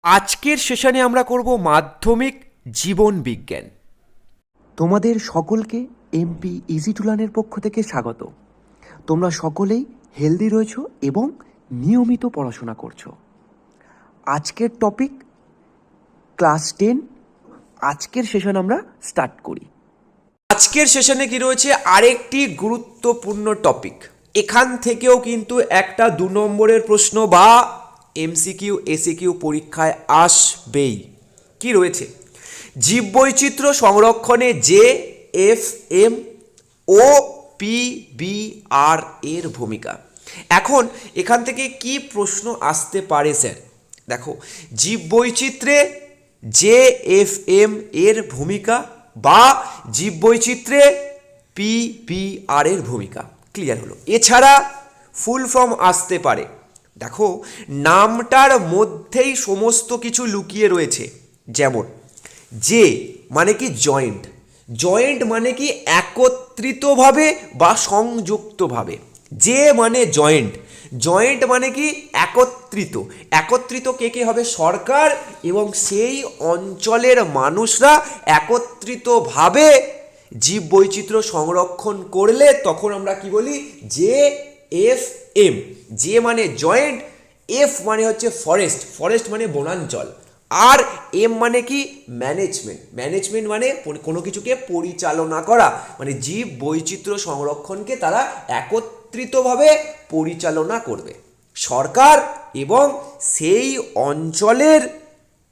আজকের সেশনে আমরা করব মাধ্যমিক জীবন বিজ্ঞান। তোমাদের সকলকে এমপি ইজি টু লার্নের পক্ষ থেকে স্বাগত। তোমরা সকলেই হেলদি রয়েছো এবং নিয়মিত পড়াশোনা করছো। আজকের টপিক ক্লাস 10। আজকের সেশন আমরা স্টার্ট করি। আজকের সেশনে কি রয়েছে, আরেকটি গুরুত্বপূর্ণ টপিক। এখান থেকেও কিন্তু একটা 2 নম্বরের প্রশ্ন বা এমসিকিউ এসিকিউ পরীক্ষায় আসবেই। কি রয়েছে? জীববৈচিত্র্য সংরক্ষণে জে এফ এম ও পিবিআর এর ভূমিকা। এখন এখান থেকে কি প্রশ্ন আসতে পারে স্যার? দেখো, জীববৈচিত্র্যে জে এফ এম এর ভূমিকা বা জীববৈচিত্র্যে পিবিআর এর ভূমিকা ক্লিয়ার হলো। এছাড়া ফুল ফর্ম আসতে পারে। দেখো, নামটার মধ্যেই সমস্ত কিছু লুকিয়ে রয়েছে। যেমন যে মানে কি জয়েন্ট, জয়েন্ট মানে কি একত্রিতভাবে বা সংযুক্তভাবে। যে মানে জয়েন্ট, জয়েন্ট মানে কি একত্রিত। একত্রিত কে কে হবে? সরকার এবং সেই অঞ্চলের মানুষরা একত্রিতভাবে জীববৈচিত্র্য সংরক্ষণ করলে তখন আমরা কি বলি? J F M. যে মানে জয়েন্ট, এফ মানে হচ্ছে ফরেস্ট, ফরেস্ট মানে বনাঞ্চল, আর এম মানে কি? ম্যানেজমেন্ট। ম্যানেজমেন্ট মানে কোনো কিছুকে পরিচালনা করা, মানে জীব বৈচিত্র্য সংরক্ষণকে তারা একত্রিতভাবে পরিচালনা করবে। সরকার এবং সেই অঞ্চলের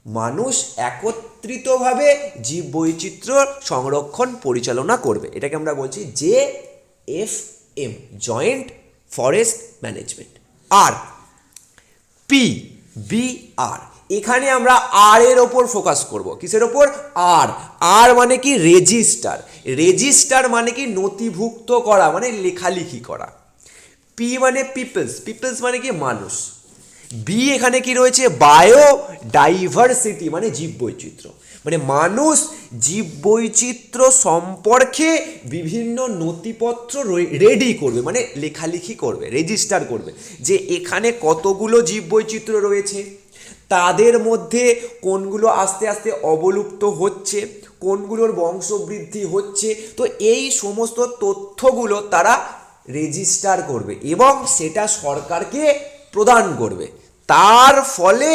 মানুষ একত্রিতভাবে জীব বৈচিত্র্য সংরক্ষণ পরিচালনা করবে। এটাকে আমরা বলছি J F M, joint forest management. আর পি বি আর, এখানে আমরা আর এর ওপর ফোকাস করব। কিসের ওপর? আর। আর মানে কি? রেজিস্টার। রেজিস্টার মানে কি? নথিভুক্ত করা, মানে লেখালেখি করা। পি মানে পিপলস, পিপলস মানে কি? মানুষ। বি এখানে কি রয়েছে? বায়োডাইভার্সিটি মানে জীববৈচিত্র্য, মানে মানুষ জীববৈচিত্র্য সম্পর্কে বিভিন্ন নথিপত্র রেডি করবে, মানে লেখালেখি করবে, রেজিস্টার করবে যে এখানে কতগুলো জীববৈচিত্র্য রয়েছে, তাদের মধ্যে কোনগুলো আস্তে আস্তে অবলুপ্ত হচ্ছে, কোনগুলোর বংশবৃদ্ধি হচ্ছে। তো এই সমস্ত তথ্যগুলো তারা রেজিস্টার করবে এবং সেটা সরকারকে প্রদান করবে। তার ফলে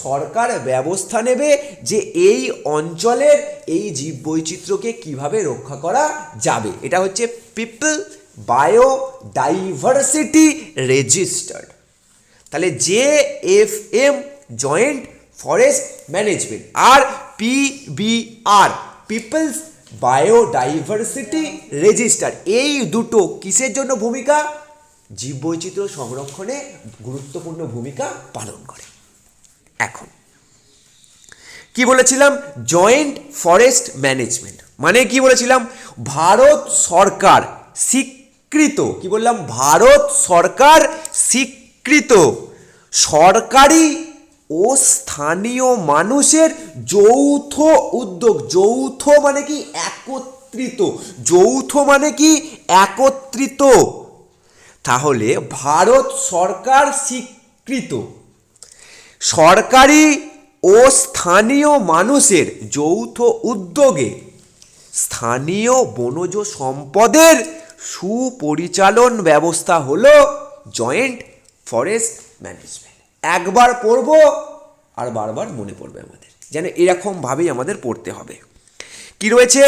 সরকার ব্যবস্থা নেবে যে এই অঞ্চলের এই জীববৈচিত্র্যকে কিভাবে রক্ষা করা যাবে। এটা হচ্ছে পিপল বায়োডাইভার্সিটি রেজিস্টার্ড। তাহলে J F M joint forest management, আর পিবিআর পিপলস বায়োডাইভার্সিটি রেজিস্টার, এই দুটো কিসের জন্য ভূমিকা? জীববৈচিত্র্য সংরক্ষণে গুরুত্বপূর্ণ ভূমিকা পালন করে। এখন কি বলেছিলাম? জয়েন্ট ফরেস্ট ম্যানেজমেন্ট মানে কি বলেছিলাম? ভারত সরকার স্বীকৃত, কি বললাম? ভারত সরকার স্বীকৃত সরকারি ও স্থানীয় মানুষের যৌথ উদ্যোগ। যৌথ মানে কি? একত্রিত। যৌথ মানে কি? একত্রিত। তাহলে ভারত সরকার স্বীকৃত সরকারি ও স্থানীয় মানুষের যৌথ উদ্যোগে স্থানীয় বনজ সম্পদের সুপরিচালন ব্যবস্থা হলো জয়েন্ট ফরেস্ট ম্যানেজমেন্ট। একবার পড়ব আর বারবার মনে পড়বে আমাদের, যেন এরকমভাবেই আমাদের পড়তে হবে। কি রয়েছে?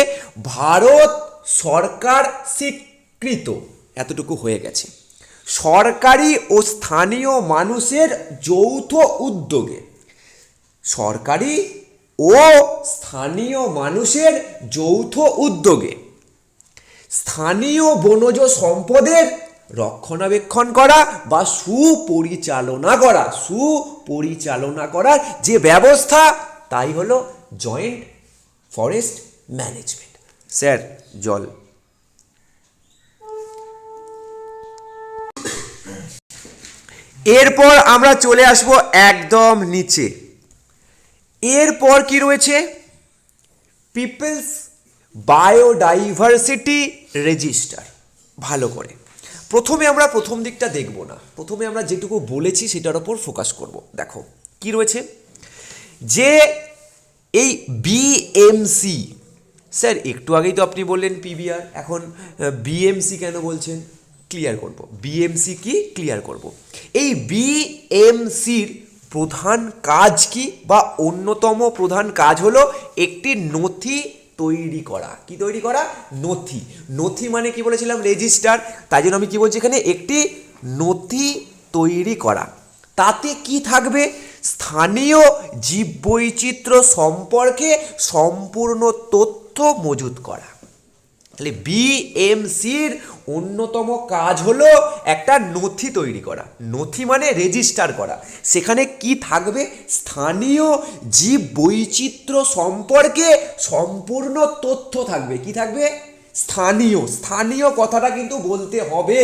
ভারত সরকার স্বীকৃত, এতটুকু হয়ে গেছে। সরকারি ও স্থানীয় মানুষের যৌথ উদ্যোগে, সরকারি ও স্থানীয় মানুষের যৌথ উদ্যোগে স্থানীয় বনজ সম্পদের রক্ষণাবেক্ষণ করা বা সুপরিচালনা করা, সুপরিচালনা করার যে ব্যবস্থা, তাই হলো জয়েন্ট ফরেস্ট ম্যানেজমেন্ট। স্যার জল। এরপর আমরা চলে আসব একদম নিচে। এরপর কি রয়েছে? People's biodiversity register. ভালো করে প্রথমে আমরা প্রথম দিকটা দেখব না, প্রথমে আমরা যেটুকু বলেছি সেটার ওপর ফোকাস করব। দেখো কি রয়েছে? যে এই বিএমসি, স্যার একটু আগেই তো আপনি বললেন পিবিআর, এখন বিএমসি কেন বলছেন? ক্লিয়ার করব। বিএমসি কি ক্লিয়ার করব। এই বিএমসির প্রধান কাজ কি বা অন্যতম প্রধান কাজ হলো একটি নথি তৈরি করা। কি তৈরি করা? নথি। নথি মানে কি বলেছিলাম? রেজিস্টার। তাই জন্য আমি কি বলছি এখানে? একটি নথি তৈরি করা। তাতে কি থাকবে? স্থানীয় জীববৈচিত্র্য সম্পর্কে সম্পূর্ণ তথ্য মজুত করা। তাহলে বিএমসির অন্যতম কাজ হলো একটা নথি তৈরি করা। নথি মানে রেজিস্টার করা। সেখানে কি থাকবে? স্থানীয় জীববৈচিত্র্য সম্পর্কে সম্পূর্ণ তথ্য থাকবে। কি থাকবে? স্থানীয়। স্থানীয় কথাটা কিন্তু বলতে হবে।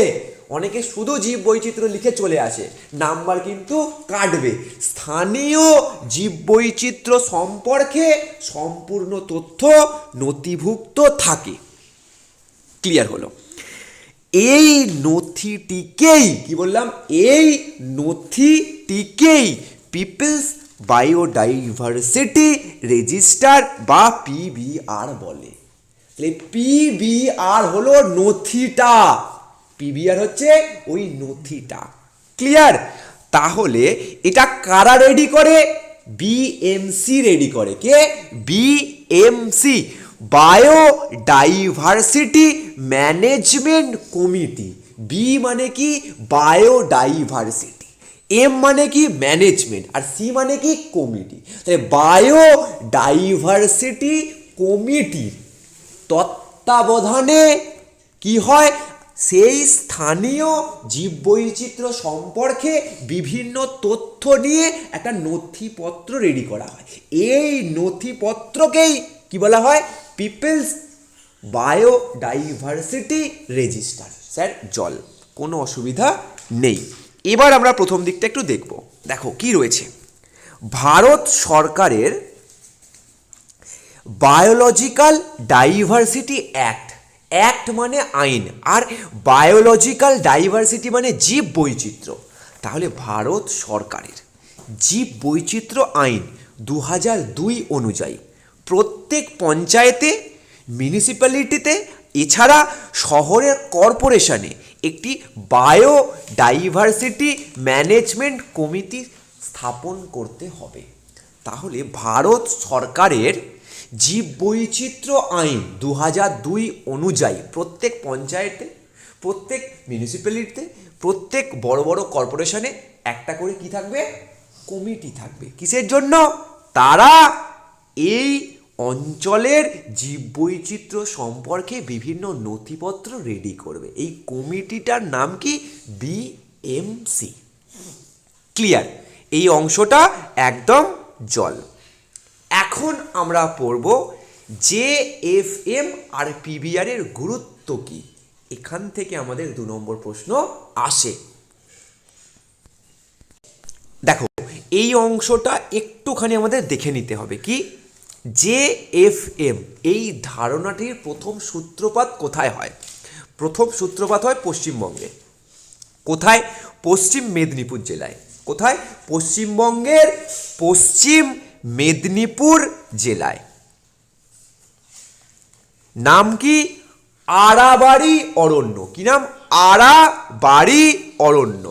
অনেকে শুধু জীববৈচিত্র্য লিখে চলে আসে, নাম্বার কিন্তু কাটবে। স্থানীয় জীববৈচিত্র্য সম্পর্কে সম্পূর্ণ তথ্য নথিভুক্ত থাকে। ক্লিয়ার হলো? এই নথিটিকেই কি বললাম? এই নথিটিকেই পিপলস বায়োডাইভার্সিটি রেজিস্টার বা পিবিআর বলে। তাহলে পিবিআর হলো নথিটা, পিবিআর হচ্ছে ওই নথিটা। ক্লিয়ার? তাহলে এটা কারা রেডি করে? বিএমসি রেডি করে। কে? BMC, biodiversity management committee. B মানে কি? বায়োডাইভার্সিটি, এম মানে কি? ম্যানেজমেন্ট, আর সি মানে কি? কমিটি। তাহলে বায়োডাইভার্সিটি কমিটির তত্ত্বাবধানে কি হয়? সেই স্থানীয় জীববৈচিত্র্য সম্পর্কে বিভিন্ন তথ্য নিয়ে একটা নথিপত্র রেডি করা হয়। এই নথিপত্রকেই কি বলা হয়? People's biodiversity register. স্যার জল, কোনো অসুবিধা নেই। এবার আমরা প্রথম দিকটা একটু দেখব। দেখো কি রয়েছে। ভারত সরকারের বায়োলজিক্যাল ডাইভার্সিটি অ্যাক্ট। অ্যাক্ট মানে আইন, আর বায়োলজিক্যাল ডাইভার্সিটি মানে জীব বৈচিত্র্য। তাহলে ভারত সরকারের জীব বৈচিত্র্য আইন 2002 অনুযায়ী প্রত্যেক পঞ্চায়েতে, মিউনিসিপ্যালিটিতে, এছাড়া শহরের কর্পোরেশনে একটি বায়োডাইভার্সিটি ম্যানেজমেন্ট কমিটি স্থাপন করতে হবে। তাহলে ভারত সরকারের জীববৈচিত্র্য আইন 2002 অনুযায়ী প্রত্যেক পঞ্চায়েতে, প্রত্যেক মিউনিসিপ্যালিটিতে, প্রত্যেক বড় বড় কর্পোরেশনে একটা করে কি থাকবে? কমিটি থাকবে। কিসের জন্য? তারা এই অঞ্চলের জীববৈচিত্র্য সম্পর্কে বিভিন্ন নথিপত্র রেডি করবে। এই কমিটিটার নাম কি? বিএমসি। ক্লিয়ার? এই অংশটা একদম জল। এখন আমরা পড়ব জেএফএম আর পিবিআর এর গুরুত্ব কি। এখান থেকে আমাদের 2 নম্বর প্রশ্ন আসে। দেখো এই অংশটা একটুখানি আমাদের দেখে নিতে হবে। কি? জেএফএম, এই ধারণাটির প্রথম সূত্রপাত কোথায় হয়? প্রথম সূত্রপাত হয় পশ্চিমবঙ্গে। কোথায়? পশ্চিম মেদিনীপুর জেলায়। কোথায়? পশ্চিমবঙ্গের পশ্চিম মেদিনীপুর জেলায়। নাম কি? আড়াবাড়ি অরণ্য। কি নাম? আড়াবাড়ি অরণ্য।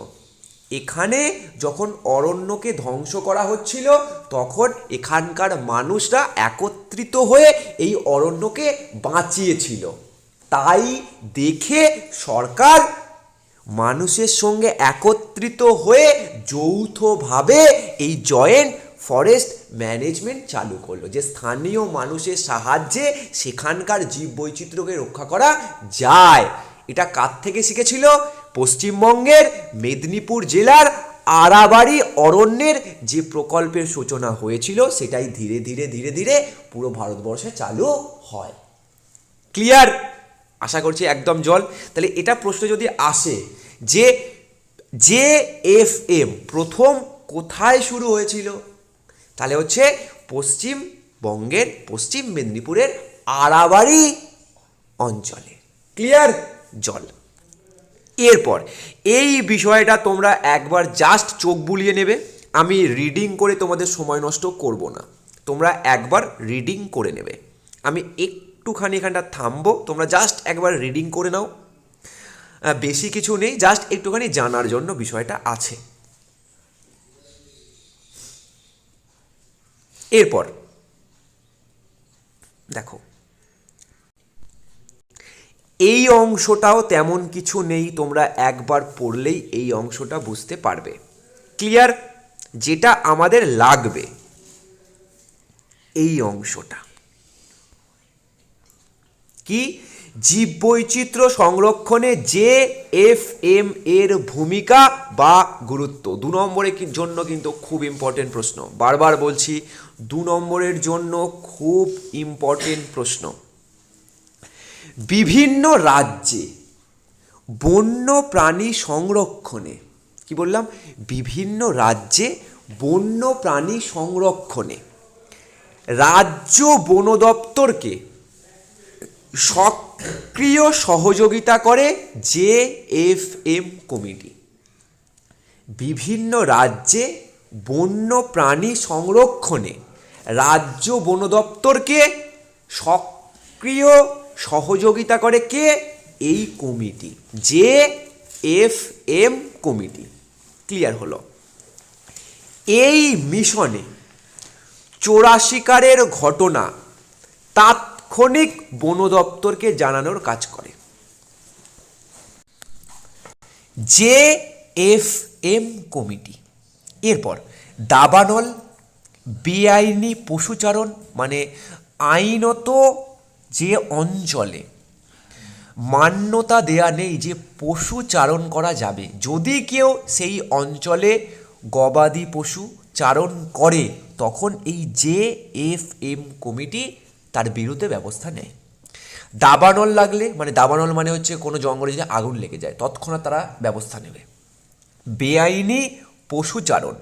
এখানে যখন অরণ্যকে ধ্বংস করা হচ্ছিল তখন এখানকার মানুষরা একত্রিত হয়ে এই অরণ্যকে বাঁচিয়েছিল। তাই দেখে সরকার মানুষের সঙ্গে একত্রিত হয়ে যৌথভাবে এই জয়েন্ট ফরেস্ট ম্যানেজমেন্ট চালু করলো, যে স্থানীয় মানুষের সাহায্যে সেখানকার জীববৈচিত্র্যকে রক্ষা করা যায়। এটা কার থেকে শিখেছিল? পশ্চিমবঙ্গের মেদিনীপুর জেলার আড়াবাড়ি অরণ্যের যে প্রকল্পের সূচনা হয়েছিল সেটাই ধীরে ধীরে ধীরে ধীরে পুরো ভারতবর্ষে চালু হয়। ক্লিয়ার? আশা করছি একদম জল। তাহলে এটা প্রশ্ন যদি আসে যে জেএফএম প্রথম কোথায় শুরু হয়েছিল, তাহলে হচ্ছে পশ্চিমবঙ্গের পশ্চিম মেদিনীপুরের আড়াবাড়ি অঞ্চলে। ক্লিয়ার? জল। এরপর এই বিষয়টা তোমরা একবার জাস্ট চোখ বুলিয়ে নেবে, আমি রিডিং করে তোমাদের সময় নষ্ট করব না, তোমরা একবার রিডিং করে নেবে। আমি একটুখানি এখানটা থামবো, তোমরা জাস্ট একবার রিডিং করে নাও। বেশি কিছু নেই, জাস্ট একটুখানি জানার জন্য বিষয়টা আছে। এরপর দেখো, এই অংশটাও তেমন কিছু নেই, তোমরা একবার পড়লেই এই অংশটা বুঝতে পারবে। ক্লিয়ার? যেটা আমাদের লাগবে এই অংশটা কি, জীববৈচিত্র্য সংরক্ষণে JFM এর ভূমিকা বা গুরুত্ব। 2 নম্বরের জন্য কিন্তু খুব ইম্পর্টেন্ট প্রশ্ন, বারবার বলছি 2 নম্বরের জন্য খুব ইম্পর্টেন্ট প্রশ্ন। বিভিন্ন রাজ্যে বন্য প্রাণী সংরক্ষণে, কি বললাম, বিভিন্ন রাজ্যে বন্য প্রাণী সংরক্ষণে রাজ্য বন দপ্তরকে সক্রিয় সহযোগিতা করে JFM কমিটি। বিভিন্ন রাজ্যে বন্য প্রাণী সংরক্ষণে রাজ্য বন দপ্তরকে সক্রিয় সহযোগিতা করে কে? এই কমিটি, JFM কমিটি। ক্লিয়ার হলো? এই মিশনে চোরা শিকারের ঘটনা তাৎক্ষণিক বন দপ্তরকে জানানোর কাজ করে। JFM committee. এরপর দাবানল, বেআইনি পশুচারণ, মানে আইনত যে অঞ্চলে মান্যতা দেয়া নেই যে পশু চারণ করা যাবে, যদি কেউ সেই অঞ্চলে গবাদি পশু চারণ করে তখন এই JFM কমিটি তার বিরুদ্ধে ব্যবস্থা নেয়। দাবানল লাগলে, মানে দাবানল মানে হচ্ছে কোনো জঙ্গলে যদি আগুন লেগে যায় তৎক্ষণাৎ তারা ব্যবস্থা নেবে। বেআইনি পশুচারণ,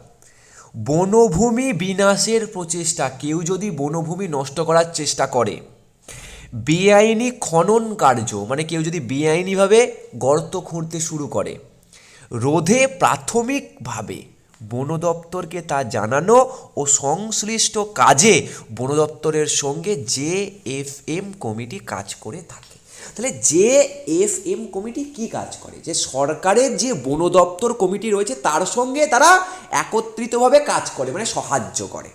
বনভূমি বিনাশের প্রচেষ্টা, কেউ যদি বনভূমি নষ্ট করার চেষ্টা করে। বেআইনি খনন কার্য, মানে কেউ যদি বেআইনিভাবে গর্ত খুঁড়তে শুরু করে, রোধে প্রাথমিকভাবে বন দপ্তরকে তা জানানো ও সংশ্লিষ্ট কাজে বন দপ্তরের সঙ্গে JFM কমিটি কাজ করে থাকে। তাহলে JFM কমিটি কি কাজ করে? যে সরকারের যে বন দপ্তর কমিটি রয়েছে তার সঙ্গে তারা একত্রিতভাবে কাজ করে, মানে সাহায্য করে।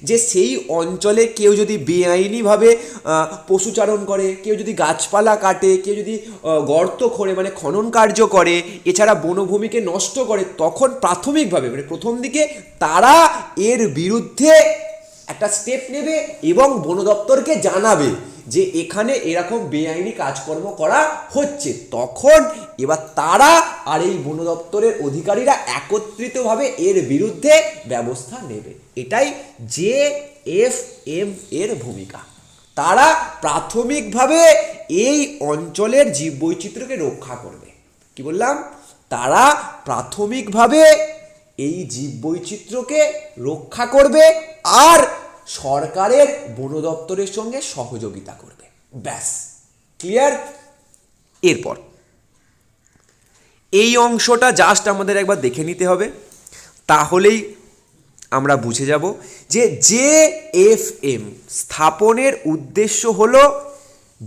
যে সেই অঞ্চলে কেউ যদি বেআইনিভাবে পশুচারণ করে, কেউ যদি গাছপালা কাটে, কেউ যদি গর্ত খোঁড়ে মানে খনন কার্য করে, এছাড়া বনভূমিকে নষ্ট করে, তখন প্রাথমিকভাবে মানে প্রথম দিকে তারা এর বিরুদ্ধে একটা স্টেপ নেবে এবং বন দপ্তরকে জানাবে যে এখানে এরকম বেআইনি কাজকর্ম করা হচ্ছে। তখন এবার তারা আর এই বন দপ্তরের অধিকারীরা একত্রিতভাবে এর বিরুদ্ধে ব্যবস্থা নেবে। এটাই JFM এর ভূমিকা। তারা প্রাথমিকভাবে এই অঞ্চলের জীববৈচিত্র্যকে রক্ষা করবে। কি বললাম? তারা প্রাথমিকভাবে এই জীববৈচিত্র্যকে রক্ষা করবে আর সরকারের বন দপ্তরের সঙ্গে সহযোগিতা করবে। ব্যাস, ক্লিয়ার? এরপর এই অংশটা জাস্ট আমাদের একবার দেখে নিতে হবে, তাহলেই আমরা বুঝে যাব যে JFM স্থাপনের উদ্দেশ্য হলো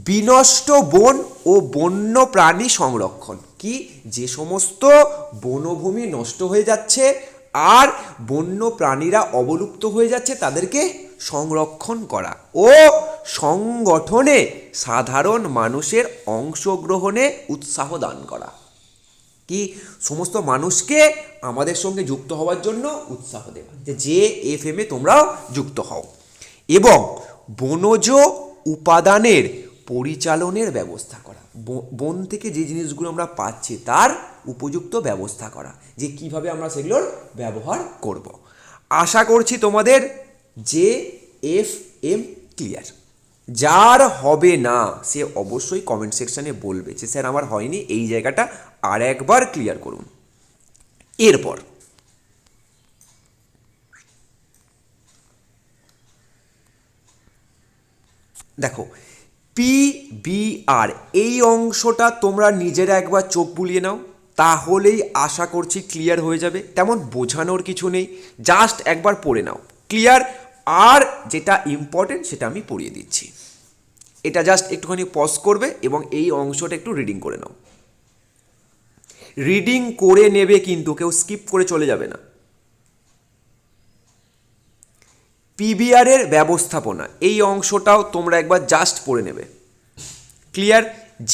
বিনষ্ট বন ও বন্য প্রাণী সংরক্ষণ। কি, যে সমস্ত বনভূমি নষ্ট হয়ে যাচ্ছে আর বন্য প্রাণীরা অবলুপ্ত হয়ে যাচ্ছে তাদেরকে সংরক্ষণ করা ও সংগঠনে সাধারণ মানুষের অংশগ্রহণে উৎসাহ দান করা। কি, সমস্ত মানুষকে আমাদের সঙ্গে যুক্ত হওয়ার জন্য উৎসাহ দেওয়া, যে JFM এ তোমরাও যুক্ত হও, এবং বনজ উপাদানের পরিচালনের ব্যবস্থা করা। বন থেকে যে জিনিসগুলো আমরা পাচ্ছি তার উপযুক্ত ব্যবস্থা করা, যে কিভাবে আমরা সেগুলোর ব্যবহার করব। আশা করছি তোমাদের JFM ক্লিয়ার। যার হবে না সে অবশ্যই কমেন্ট সেকশানে বলবে যে স্যার আমার হয়নি, এই জায়গাটা আর একবার ক্লিয়ার করুন। এরপর দেখো PBR, এই অংশটা তোমরা নিজেরা একবার চোখ বুলিয়ে নাও। তাহলেই আশা করছি ক্লিয়ার হয়ে যাবে। তেমন বোঝানোর কিছু নেই, জাস্ট একবার পড়ে নাও, ক্লিয়ার। আর যেটা ইম্পর্টেন্ট সেটা আমি পড়িয়ে দিচ্ছি, এটা জাস্ট একটুখানি পজ করবে এবং এই অংশটা একটু রিডিং করে নাও। রিডিং করে নেবে কিন্তু, কেউ স্কিপ করে চলে যাবে না। পিবিআরের ব্যবস্থাপনা, এই অংশটাও তোমরা একবার জাস্ট পড়ে নেবে, ক্লিয়ার।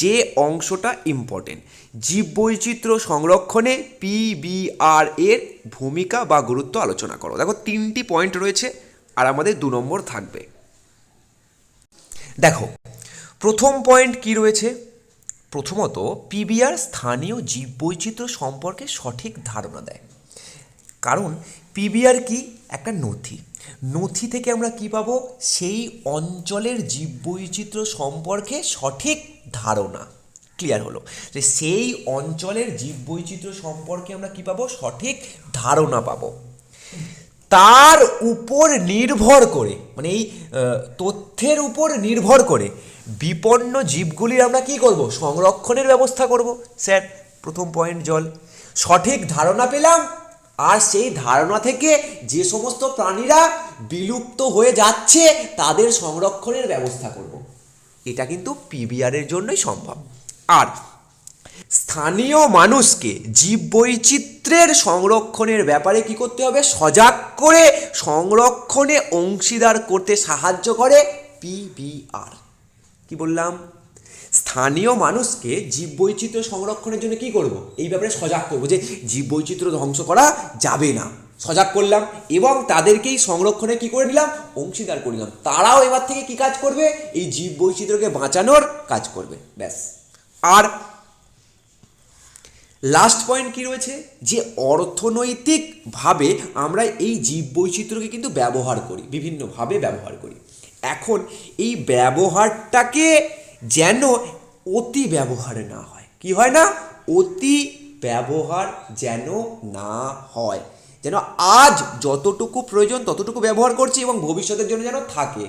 যে অংশটা ইম্পর্টেন্ট, জীববৈচিত্র্য সংরক্ষণে পিবিআর এর ভূমিকা বা গুরুত্ব আলোচনা করো। দেখো 3টি পয়েন্ট রয়েছে আর আমাদের 2 নম্বর থাকবে। দেখো প্রথম পয়েন্ট কি রয়েছে, প্রথমত পিবিআর স্থানীয় জীববৈচিত্র্য সম্পর্কে সঠিক ধারণা দেয়। কারণ পিবিআর কি একটা নথি, নথি থেকে আমরা কি পাবো, সেই অঞ্চলের জীববৈচিত্র্য সম্পর্কে সঠিক ধারণা। ক্লিয়ার হলো যে সেই অঞ্চলের জীববৈচিত্র্য সম্পর্কে আমরা কি পাবো, সঠিক ধারণা পাবো। তার উপর নির্ভর করে, মানে এই তথ্যের উপর নির্ভর করে বিপন্ন জীবগুলির আমরা কি করব, সংরক্ষণের ব্যবস্থা করব। স্যার প্রথম পয়েন্ট জল, সঠিক ধারণা পেলাম আর সেই ধারণা থেকে যে সমস্ত প্রাণীরা বিলুপ্ত হয়ে যাচ্ছে তাদের সংরক্ষণের ব্যবস্থা করব। এটা কিন্তু পিবিআরের জন্যই সম্ভব। আর স্থানীয় মানুষকে জীববৈচিত্র্যের সংরক্ষণের ব্যাপারে কি করতে হবে, সজাগ করে সংরক্ষণে অংশীদার করতে সাহায্য করে পিবিআর। কি বললাম, স্থানীয় মানুষকে জীববৈচিত্র্য সংরক্ষণের জন্য কি করব, এই ব্যাপারে সজাগ করব যে জীববৈচিত্র্য ধ্বংস করা যাবে না, সজাগ করলাম এবং তাদেরকেই সংরক্ষণে কি করে নিলাম, অংশীদার করলাম। তারাও এবার থেকে কি কাজ করবে, এই জীববৈচিত্র্যকে বাঁচানোর কাজ করবে, ব্যাস। আর লাস্ট পয়েন্ট কি রয়েছে, যে অর্থনৈতিকভাবে আমরা এই জীববৈচিত্র্যকে কিন্তু ব্যবহার করি, বিভিন্নভাবে ব্যবহার করি। এখন এই ব্যবহারটাকে যেন অতি ব্যবহার না হয়, কি হয় না, অতি ব্যবহার যেন না হয়, যেন আজ যতটুকু প্রয়োজন ততটুকু ব্যবহার করছি এবং ভবিষ্যতের জন্য যেন থাকে।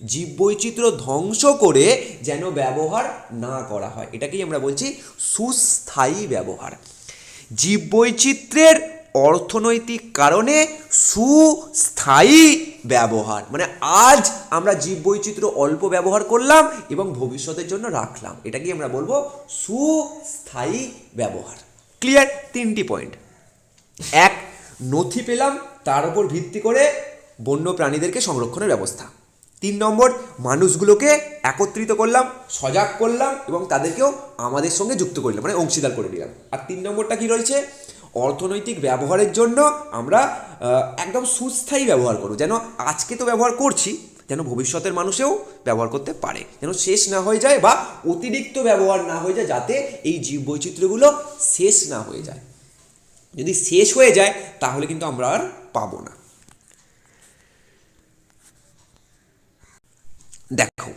জীববৈচিত্র্য ধ্বংস করে যেন ব্যবহার না করা হয়, এটাকেই আমরা বলছি সুস্থায়ী ব্যবহার। জীববৈচিত্র্যের অর্থনৈতিক কারণে সুস্থায়ী ব্যবহার, মানে আজ আমরা জীববৈচিত্র্য অল্প ব্যবহার করলাম এবং ভবিষ্যতের জন্য রাখলাম, এটাকেই আমরা বলবো সুস্থায়ী ব্যবহার। ক্লিয়ার, 3টি পয়েন্ট। এক, নথি পেলাম, তার উপর ভিত্তি করে বন্য প্রাণীদেরকে সংরক্ষণের ব্যবস্থা। 3 নম্বর, মানুষগুলোকে একত্রিত করলাম, সজাগ করলাম এবং তাদেরকেও আমাদের সঙ্গে যুক্ত করলাম, মানে অংশীদার করে দিলাম। আর 3 নম্বরটা কি রয়েছে, অর্থনৈতিক ব্যবহারের জন্য আমরা একদম সুস্থায়ী ব্যবহার করব, যেন আজকে তো ব্যবহার করছি, যেন ভবিষ্যতের মানুষেও ব্যবহার করতে পারে, যেন শেষ না হয়ে যায় বা অতিরিক্ত ব্যবহার না হয়ে যায়, যাতে এই জীববৈচিত্র্যগুলো শেষ না হয়ে যায়। যদি শেষ হয়ে যায় তাহলে কিন্তু আমরা আর পাবো না। দেখো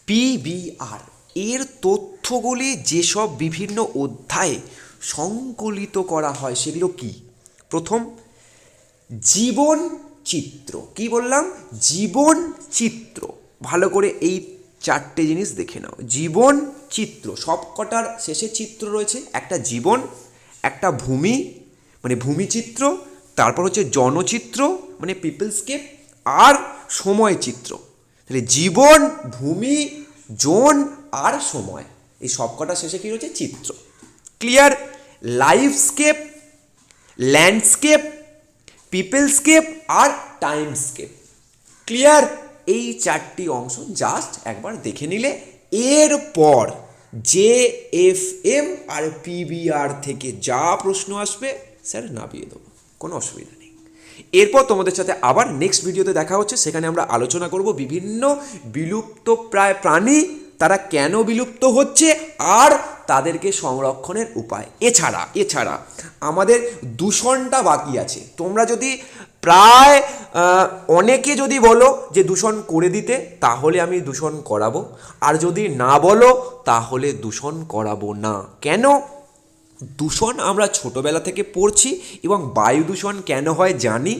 পিবিআর এর তথ্যগুলি যেসব বিভিন্ন অধ্যায়ে সংকলিত করা হয় সেগুলো কি, প্রথম জীবন চিত্র। কি বললাম, জীবন চিত্র। ভালো করে এই 4টে জিনিস দেখে নাও। জীবন চিত্র, সবকটার শেষে চিত্র রয়েছে, একটা জীবন, একটা ভূমি মানে ভূমিচিত্র, তারপর হচ্ছে জনচিত্র মানে পিপলস্কেপ, আর সময় চিত্র। তাহলে জীবন, ভূমি, জন আর সময়, এই সবকটা শেষে কি রয়েছে, চিত্র। ক্লিয়ার, লাইফস্কেপ, ল্যান্ডস্কেপ, পিপলস্কেপ আর টাইমস্কেপ। ক্লিয়ার, এই 4টি অংশ জাস্ট একবার দেখে নিলে এরপর JFM আর পিবিআর থেকে যা প্রশ্ন আসবে স্যার নামিয়ে দেবো, কোনো অসুবিধা নেই। এরপর তোমাদের সাথে আবার নেক্সট ভিডিওতে দেখা হচ্ছে, সেখানে আমরা আলোচনা করব বিভিন্ন বিলুপ্ত প্রায় প্রাণী, তারা কেন বিলুপ্ত হচ্ছে আর তাদেরকে সংরক্ষণের উপায়। এছাড়া আমাদের দূষণটা বাকি আছে। তোমরা যদি প্রায় অনেকে যদি বলো যে দূষণ করে দিতে, তাহলে আমি দূষণ করাবো, আর যদি না বলো তাহলে দূষণ করাবো না। কেন, দূষণ আমরা ছোটোবেলা থেকে পড়ছি এবং বায়ু দূষণ কেন হয় জানি,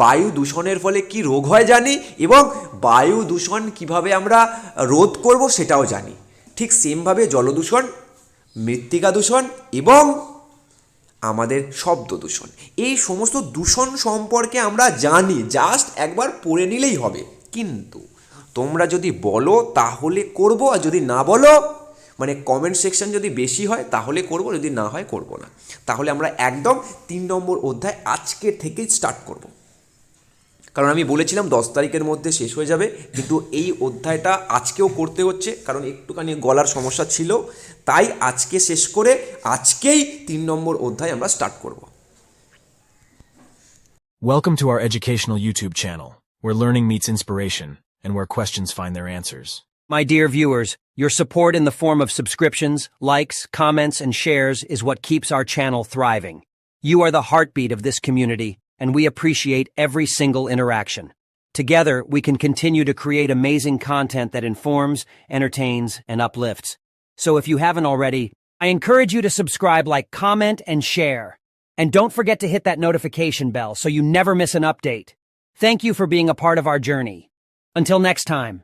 বায়ু দূষণের ফলে কি রোগ হয় জানি, এবং বায়ু দূষণ কিভাবে আমরা রোধ করব সেটাও জানি। ঠিক সেমভাবে জলদূষণ, মৃত্তিকা দূষণ এবং আমাদের শব্দ দূষণ। এই সমস্ত দূষণ সম্পর্কে আমরা জানি, জাস্ট একবার পড়ে নিলেই হবে। কিন্তু তোমরা যদি বলো তাহলে করব, আর যদি না বলো, মানে কমেন্ট সেকশন যদি বেশি হয় তাহলে করব, যদি না হয় করব না। তাহলে আমরা একদম 3 নম্বর অধ্যায় আজকে থেকেই স্টার্ট করব। কারণ আমি বলেছিলাম 10 তারিখের মধ্যে শেষ হয়ে যাবে, কিন্তু এই অধ্যায়টা আজকেও করতে হচ্ছে, কারণ একটুখানি গলার সমস্যা ছিল, তাই আজকে শেষ করে আজকেই 3 নম্বর অধ্যায় আমরা স্টার্ট করব। Welcome to our educational YouTube channel, where learning meets inspiration and where questions find their answers. My dear viewers, your support in the form of subscriptions, likes, comments, and shares is what keeps our channel thriving. You are the heartbeat of this community, and we appreciate every single interaction. Together, we can continue to create amazing content that informs, entertains, and uplifts. So if you haven't already, I encourage you to subscribe, like, comment, and share. And don't forget to hit that notification bell so you never miss an update. Thank you for being a part of our journey. Until next time.